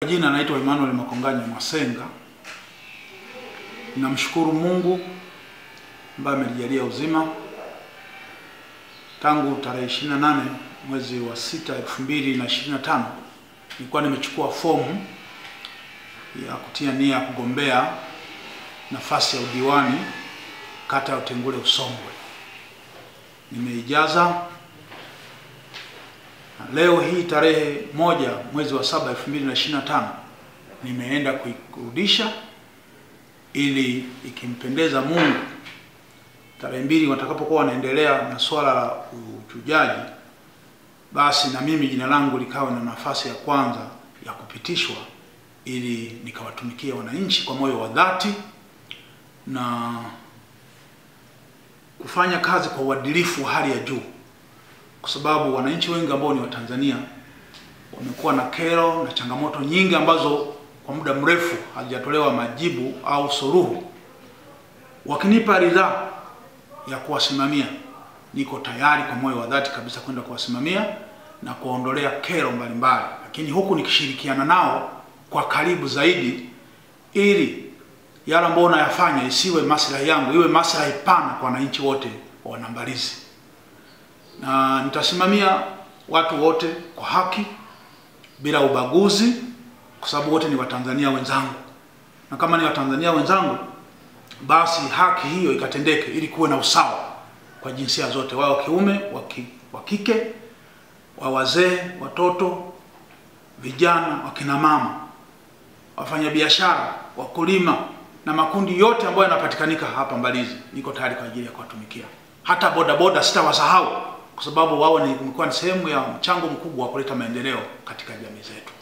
Jina naitwa Emmanuel Makonganya Masenga. Namshukuru Mungu ambaye amenijalia uzima. Tangu tarehe 28 mwezi wa 6 2025 nilikuwa nimechukua fomu ya kutia nia ya kugombea nafasi ya udiwani kata ya Utengule Usongwe. Nimeijaza. Leo hii tarehe 1 mwezi wa 7 2025 nimeenda kuirudisha ili ikimpendeza Mungu tarehe 2 watakapokuwa wanaendelea na swala la uchujaji, basi na mimi jina langu likawa na nafasi ya kwanza ya kupitishwa ili nikawatumikia wananchi kwa moyo wa dhati na kufanya kazi kwa uadilifu wa hali ya juu, kwa sababu wananchi wengi ambao ni Watanzania wamekuwa na kero na changamoto nyingi ambazo kwa muda mrefu hazijatolewa majibu au suluhu. Wakinipa ridhaa ya kuwasimamia, niko tayari kwa moyo wa dhati kabisa kwenda kuwasimamia na kuondolea kero mbalimbali, lakini huku nikishirikiana nao kwa karibu zaidi ili yale ambayo nayafanya isiwe maslahi yangu, iwe maslahi pana kwa wananchi wote wa Wanambalizi. Na nitasimamia watu wote kwa haki bila ubaguzi, kwa sababu wote ni Watanzania wenzangu. Na kama ni Watanzania wenzangu, basi haki hiyo ikatendeke ili kuwe na usawa kwa jinsia zote, wao wa kiume, wa kike, wa wazee, watoto, vijana, wakina mama, wafanyabiashara, wakulima na makundi yote ambayo yanapatikanika hapa Mbalizi. Niko tayari kwa ajili ya kuwatumikia. Hata bodaboda sitawasahau, kwa sababu wao ni sehemu ya mchango mkubwa wa kuleta maendeleo katika jamii zetu.